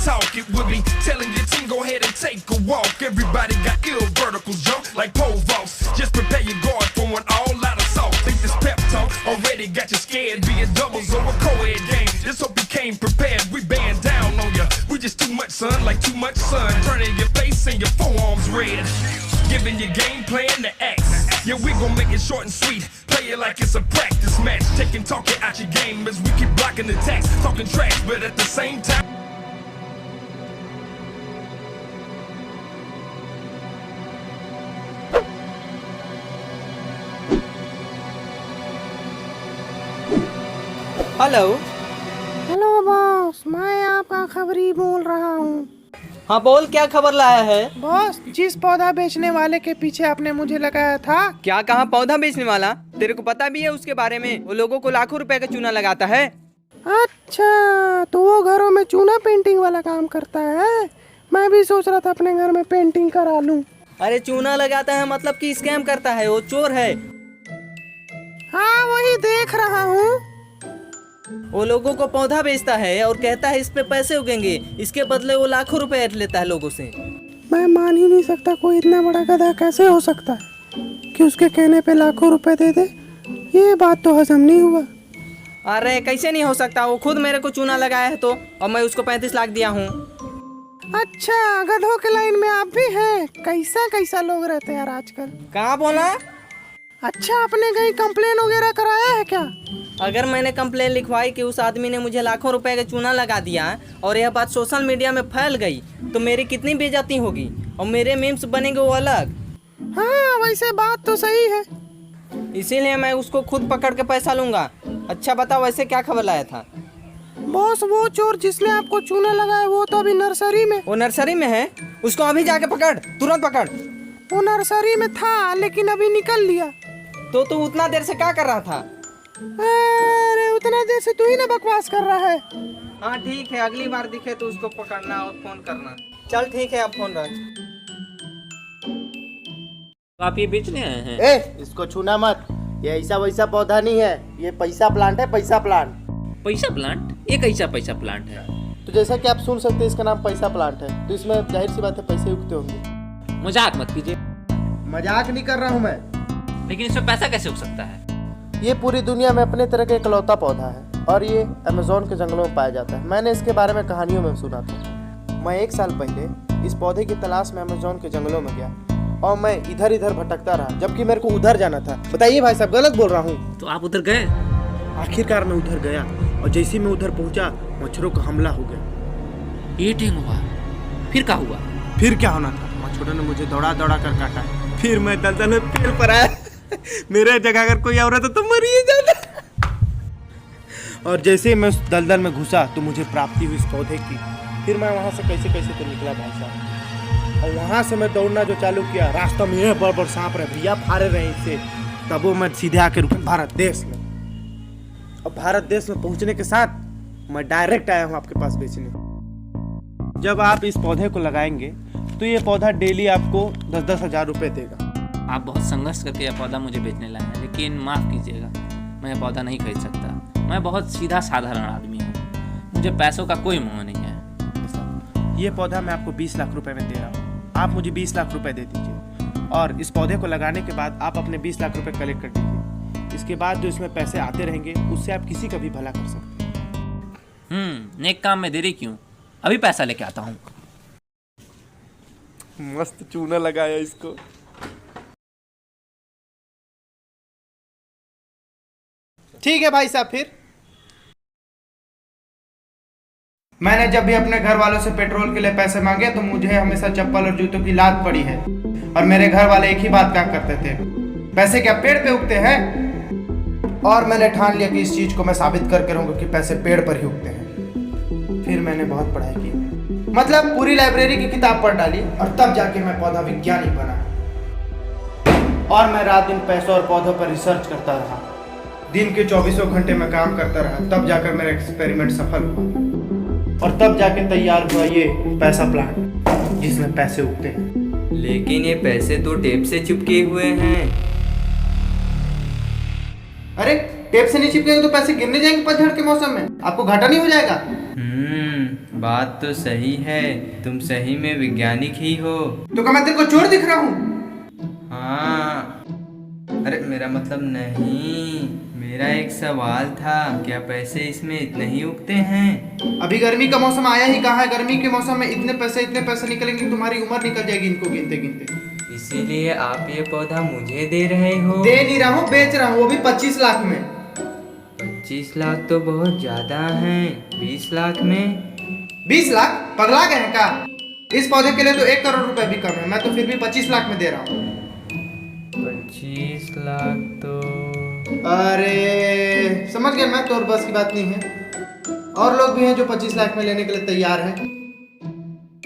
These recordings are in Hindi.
talk it with me. Telling your team go ahead and take a walk. Everybody got ill vertical jump like pole vaults. Just prepare your guard for an all-out assault. Think this pep talk already got you scared. Be it doubles or a co-ed game. Just hope you came prepared. We band down on ya. We just too much sun, like too much sun. Turning your face and your forearms red. Giving your game plan to X. Yeah, we gon' make it short and sweet. Play it like it's a practice match. Taking talking out your game as we keep blocking attacks. Talking trash, but at the same time. Hello. Hello boss, मैं आपका खबरी बोल रहा हूँ। हाँ बोल, क्या खबर लाया है? बॉस, जिस पौधा बेचने वाले के पीछे आपने मुझे लगाया था। क्या कहा पौधा बेचने वाला? तेरे को पता भी है उसके बारे में? वो लोगों को लाखों रुपए का चूना लगाता है। अच्छा, तो वो घरों में चूना पेंटिंग वाला काम करता है। मैं भी सोच रहा था अपने घर में पेंटिंग करा लूं। अरे चूना लगाता है मतलब कि स्कैम करता है, वो चोर है। हाँ वही देख रहा हूँ। वो लोगों को पौधा बेचता है और कहता है इस पे पैसे उगेंगे, इसके बदले वो लाखों रुपए लेता है लोगों से। मैं मान ही नहीं सकता कोई इतना बड़ा गधा कैसे हो सकता है कि उसके कहने पे लाखों रुपए दे दे। ये बात तो हजम नहीं हुआ। अरे कैसे नहीं हो सकता, वो खुद मेरे को चूना लगाया है तो, और मैं उसको 35 लाख दिया हूँ। अच्छा, गधों के लाइन में आप भी हैं। कैसा कैसा लोग रहते हैं यार आजकल। कहाँ बोला? अच्छा, आपने कहीं कंप्लेन वगैरह कराया है क्या? अगर मैंने कंप्लेन लिखवाई कि उस आदमी ने मुझे लाखों रुपए का चूना लगा दिया और यह बात सोशल मीडिया में फैल गई तो मेरी कितनी बेइज्जती होगी और मेरे मीम्स बनेंगे वो अलग। हाँ वैसे बात तो सही है। इसीलिए मैं उसको खुद पकड़ के पैसा लूंगा। अच्छा बताओ, वैसे क्या खबर लाया था? बॉस, वो चोर जिसने आपको चूना लगाया वो तो अभी नर्सरी में। वो नर्सरी में है? उसको अभी जाके पकड़, तुरंत पकड़। वो नर्सरी में था लेकिन अभी निकल लिया। तो तू उतना देर से क्या कर रहा था? अरे उतना देर से तू ही ना बकवास कर रहा है। हाँ ठीक है, अगली बार दिखे तो उसको पकड़ना और फोन करना। चल ठीक है, अब फोन रख। आप ये बेचने आए हैं? इसको छूना मत। ये ऐसा वैसा पौधा नहीं है, ये पैसा प्लांट है, पैसा प्लांट। पैसा प्लांट? ये कैसा पैसा प्लांट है? तो जैसा कि आप सुन सकते हैं, इसका नाम पैसा प्लांट है। तो इसमें जाहिर सी बात है पैसे उगते होंगे। मजाक मत कीजिए। मजाक नहीं कर रहा हूँ मैं। लेकिन इसमें पैसा कैसे उग सकता है? ये पूरी दुनिया में अपने तरह का इकलौता पौधा है और ये अमेज़न के जंगलों में पाया जाता है। मैंने इसके बारे में कहानियों में सुना था। मैं 1 साल पहले इस पौधे की तलाश में अमेज़न के जंगलों में गया और मैं इधर इधर भटकता रहा, जबकि मेरे को उधर जाना था। बताइए भाई साहब, गलत बोल रहा हूँ? तो आप उधर गए? आखिरकार मैं उधर गया और जैसे मैं उधर पहुंचा, मच्छरों का हमला हो गया। ईटिंग हुआ? फिर क्या हुआ? फिर क्या होना था, मच्छरों ने मुझे दौड़ा दौड़ा कर काटा। फिर मैं दलदल में पेड़ पर आया। मेरे जगह अगर कोई और रहता तो मर ही जाता। और जैसे ही मैं उस दलदल में घुसा तो मुझे प्राप्ति हुई इस पौधे की। फिर मैं वहाँ से कैसे कैसे तो निकला भाई साहब, और वहाँ से मैं दौड़ना जो चालू किया, रास्ता में यह बड़ बड़ सांप रहे, भैया फाड़े रहे इससे। तब वो मैं सीधे आके रुका भारत देश में। और भारत देश में पहुँचने के साथ मैं डायरेक्ट आया हूँ आपके पास बेचने। जब आप इस पौधे को लगाएंगे तो ये पौधा डेली आपको 10-10 हज़ार रुपये देगा। आप बहुत संघर्ष करके यह पौधा मुझे बेचने लाए हैं, लेकिन माफ़ कीजिएगा, मैं यह पौधा नहीं खरीद सकता। मैं बहुत सीधा साधारण आदमी हूँ, मुझे पैसों का कोई मोह नहीं है। ये पौधा मैं आपको 20 लाख रुपए में दे रहा हूँ। आप मुझे 20 लाख रुपए दे दीजिए और इस पौधे को लगाने के बाद आप अपने 20 लाख रुपए कलेक्ट कर दीजिए। इसके बाद जो इसमें पैसे आते रहेंगे उससे आप किसी का भी भला कर सकते हैं। नेक काम में देरी क्यों? अभी पैसा लेके आता हूँ। मस्त चूना लगाया इसको। ठीक है भाई साहब। फिर मैंने जब भी अपने घर वालों से पेट्रोल के लिए पैसे मांगे तो मुझे हमेशा चप्पल और जूतों की लात पड़ी है। और मेरे घर वाले एक ही बात कहा करते थे, पैसे क्या पेड़ पे उगते हैं? और मैंने ठान लिया कि इस चीज को मैं साबित करके रहूंगा कि पैसे पेड़ पर ही उगते हैं। फिर मैंने बहुत पढ़ाई की, मतलब पूरी लाइब्रेरी की किताब पढ़ डाली और तब जाके मैं पौधा विज्ञानी बना। और मैं रात दिन पैसों और पौधों पर रिसर्च करता रहा। दिन के 24 घंटे में काम करता रहा, तब जाकर मेरा एक्सपेरिमेंट सफल हुआ और तब जाके तैयार हुआ ये पैसा प्लांट जिसमें पैसे उगते हैं। लेकिन ये पैसे तो टेप से चिपके हुए हैं। अरे टेप से नहीं चिपकेंगे तो पैसे गिरने जाएंगे पतझड़ के मौसम में, आपको घाटा नहीं हो जाएगा? बात तो सही है, तुम सही में वैज्ञानिक ही हो। तो क्या मैं तेरे को चोर दिख रहा हूँ? हाँ, अरे मेरा मतलब नहीं, मेरा एक सवाल था, क्या पैसे इसमें इतने ही उगते हैं? अभी गर्मी का मौसम आया ही कहाँ है? गर्मी के मौसम में इतने पैसे निकलेंगे, तुम्हारी उम्र निकल जाएगी इनको गिनते गिनते। इसीलिए आप ये पौधा मुझे दे रहे हो? दे नहीं रहा हूँ, बेच रहा हूँ, वो भी 25 लाख में। 25 लाख तो बहुत ज्यादा हैं, 20 लाख में? 20 लाख? पगला गए हैं क्या? इस पौधे के लिए तो 1 करोड़ रुपए भी कम है, मैं तो फिर भी 25 लाख में दे रहा हूँ। 25 लाख तो... अरे समझ गया मैं, तो बस की बात नहीं है। और लोग भी हैं जो 25 लाख में लेने के लिए तैयार हैं।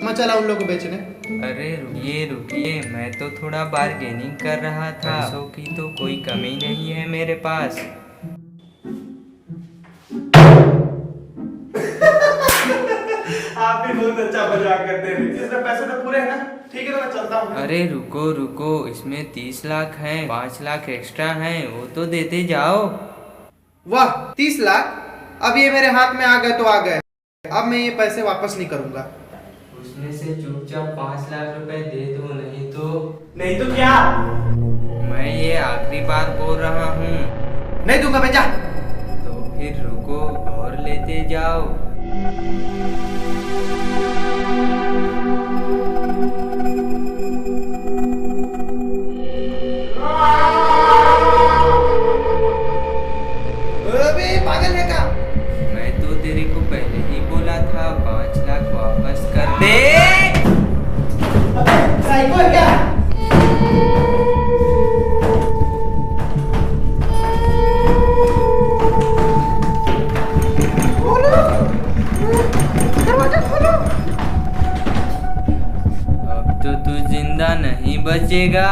मैं चला उन लोगों को बेचने। अरे रुकिए, मैं तो थोड़ा बार्गेनिंग कर रहा था, पैसों की तो कोई कमी नहीं है मेरे पास। आप भी बहुत अच्छा मजाक करते हैं। इसमें पैसे तो पूरे हैं ना? ठीक है तो मैं चलता हूँ। अरे रुको, इसमें 30 लाख हैं, 5 लाख एक्स्ट्रा हैं, वो तो देते जाओ। वाह, 30 लाख? अब ये मेरे हाथ में आ गए तो आ गए, अब मैं ये पैसे वापस नहीं करूंगा। उसमें से चुपचाप 5 लाख रुपए दे दो, नहीं तो क्या? मैं ये आखिरी बार बोल रहा हूँ। नहीं दूंगा, बेटा। तो फिर रुको और लेते जाओ। अबे पागल है क्या? मैं तो तेरे को पहले ही बोला था 5 लाख वापस कर दे। साइको है क्या? दरवाजा खोलो। अब तो तू जिंदा नहीं बचेगा।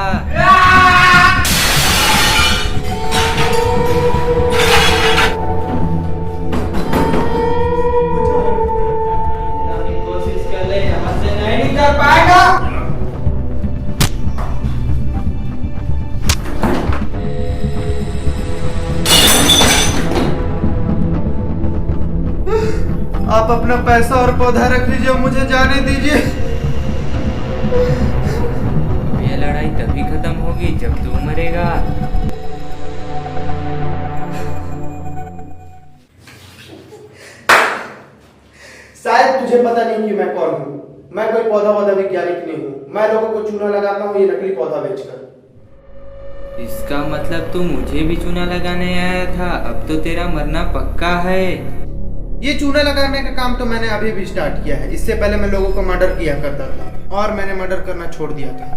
कोशिश कर ले, यहाँ से नहीं निकल पाएगा। आप अपना पैसा और पौधा रख लीजिए, मुझे जाने दीजिए। ये लड़ाई तभी खत्म होगी जब तू मरेगा। शायद तुझे पता नहीं कि मैं कौन हूँ। मैं कोई पौधा वैज्ञानिक नहीं हूँ। मैं लोगों को चूना लगाता हूँ ये नकली पौधा बेचकर। इसका मतलब तू मुझे भी चूना लगाने आया था, अब तो तेरा मरना पक्का है। ये चूना लगाने का काम तो मैंने अभी भी स्टार्ट किया है। इससे पहले मैं लोगों को मर्डर किया करता था और मैंने मर्डर करना छोड़ दिया था,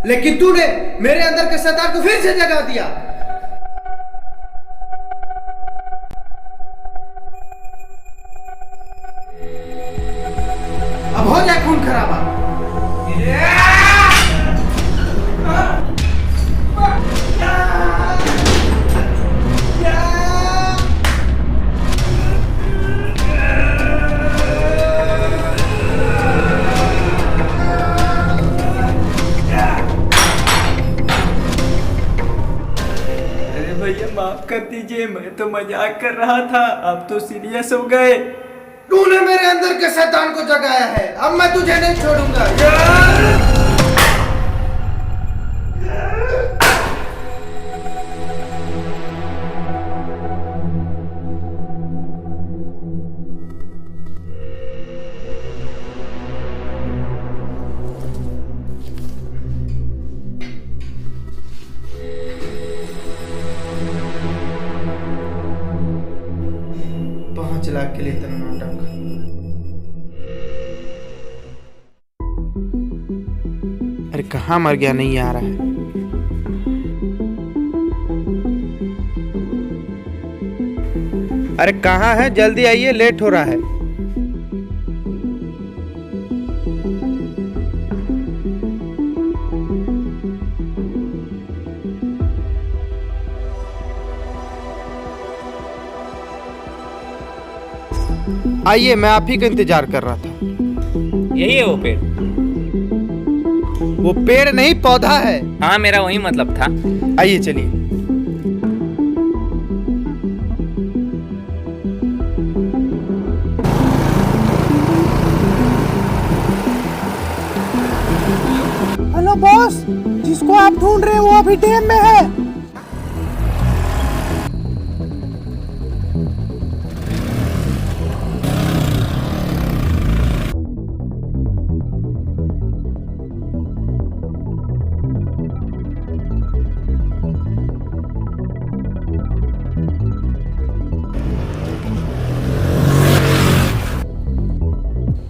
लेकिन तूने मेरे अंदर के शैतान को फिर से जगा दिया। अब हो जाए खून खराबा। भैया माफ कर दीजिए, मैं तो मजाक कर रहा था, आप तो सीरियस हो गए। तूने मेरे अंदर के शैतान को जगाया है, अब मैं तुझे नहीं छोड़ूंगा। लाख के लिए इतना नाटक। अरे कहाँ मर गया, नहीं आ रहा है। अरे कहाँ है, जल्दी आइए, लेट हो रहा है। आइए, मैं आप ही का इंतजार कर रहा था। यही है वो पेड़? वो पेड़ नहीं, पौधा है। हाँ, मेरा वही मतलब था। आइए चलिए। बॉस, जिसको आप ढूंढ रहे हैं वो अभी डैम में है।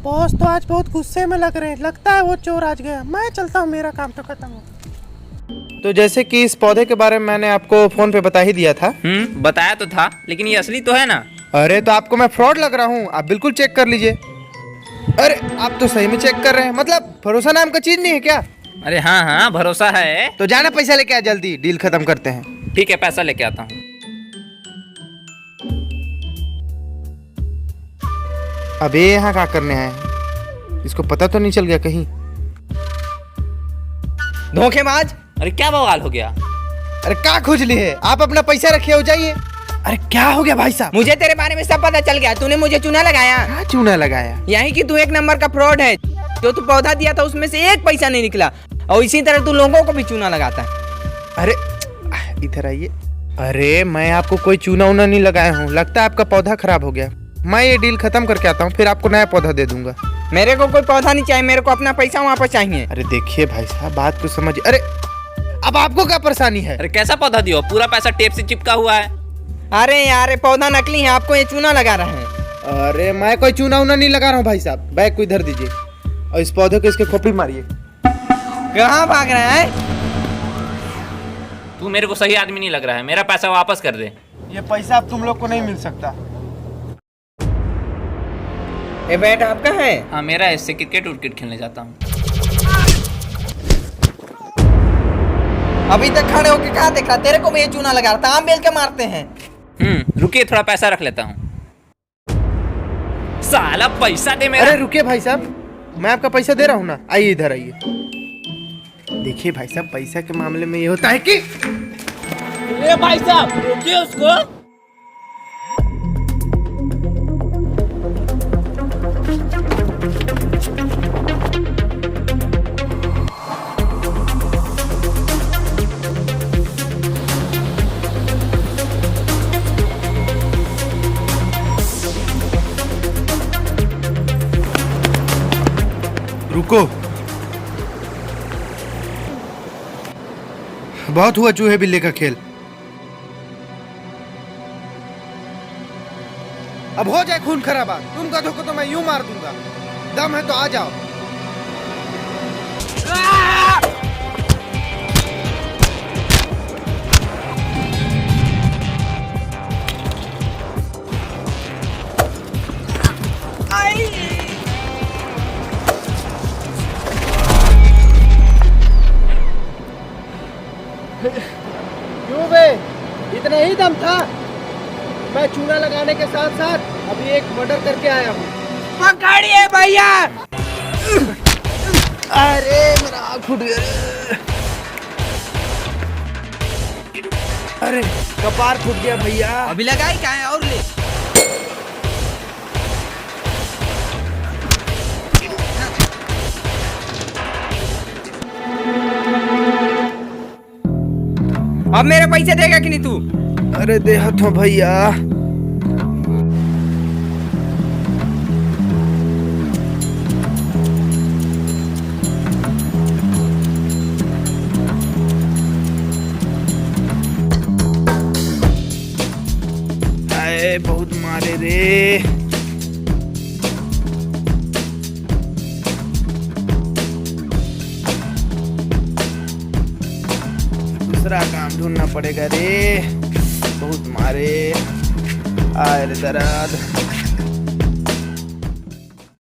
बॉस तो आज बहुत गुस्से में लग रहे हैं, लगता है वो चोर आज गया। मैं चलता हूँ, मेरा काम तो खत्म हो। तो जैसे कि इस पौधे के बारे में मैंने आपको फोन पे बता ही दिया था। बताया तो था, लेकिन ये असली तो है ना? अरे तो आपको मैं फ्रॉड लग रहा हूँ, आप बिल्कुल चेक कर लीजिए। अरे आप तो सही में चेक कर रहे हैं, मतलब भरोसा नाम का चीज नहीं है क्या? अरे हाँ हाँ, भरोसा है। तो जाना पैसा लेके आ, जल्दी डील खत्म करते हैं। ठीक है, पैसा लेके आता हूँ। अबे यहाँ क्या करने आए हैं? इसको पता तो नहीं चल गया कहीं? धोखेबाज। अरे क्या बवाल हो गया? अरे क्या खुजली है, आप अपना पैसा रखिए, हो जाइए। अरे क्या हो गया भाई साहब? मुझे तेरे बारे में सब पता चल गया। तूने मुझे चूना लगाया। क्या चूना लगाया? यही कि तू एक नंबर का फ्रॉड है। जो तू पौधा दिया था उसमें से एक पैसा नहीं निकला, और इसी तरह तू लोगों को भी चूना लगाता है। अरे इधर आइए। अरे मैं आपको कोई चूना उना नहीं लगाया हूँ, लगता है आपका पौधा खराब हो गया। मैं ये डील खत्म करके आता हूँ, फिर आपको नया पौधा दे दूंगा। मेरे को कोई पौधा नहीं चाहिए, मेरे को अपना पैसा वापस चाहिए। अरे देखिए भाई साहब, बात को समझिए। अरे अब आपको क्या परेशानी है? अरे कैसा पौधा दियो? पूरा पैसा टेप से चिपका हुआ है। अरे यार, ये पौधा नकली है, आपको ये चूना लगा रहा है। अरे मैं कोई चूना उना नहीं लगा रहा हूँ भाई साहब। बैग को इधर दीजिए और इस पौधे को इसके खोपड़ी मारिए। कहाँ भाग रहा है? तू मेरे को सही आदमी नहीं लग रहा है, मेरा पैसा वापस कर दे। ये पैसा अब तुम लोग को नहीं मिल सकता। ये बैट आपका है? हाँ मेरा है, इससे क्रिकेट उर्केट खेलने जाता हूँ। अभी तक खड़े होके कहाँ देख रहा? तेरे को भी ये चूना लगा रहा था। आम बेल के मारते हैं। रुकिए, थोड़ा पैसा रख लेता हूँ। साला पैसा दे मेरा। अरे रुकिए भाई साहब, मैं आपका पैसा दे रहा हूँ ना। आइए इधर आइए। देखिए भाई साहब, पैसा के मामले में ये होता है कि ए भाई साहब, रोकिए उसको। रुको, बहुत हुआ चूहे बिल्ली का खेल। अब हो जाए खून खराबा। तुम गधों को तो मैं यूं मार दूंगा। दम है तो आ जाओ। क्यों बे, इतना ही दम था? मैं चूना लगाने के साथ साथ अभी एक मर्डर करके आया हूँ। पकड़िए भैया। अरे मेरा आँख फूट गया। अरे कपार फूट गया भैया। अभी लगाई क्या है? और ले। अब मेरे पैसे देगा कि नहीं तू? अरे दे हथों भैया। आए बहुत मारे रे। दूसरा काम ढूंढना पड़ेगा रे। बहुत मारे। आए रे दर्द।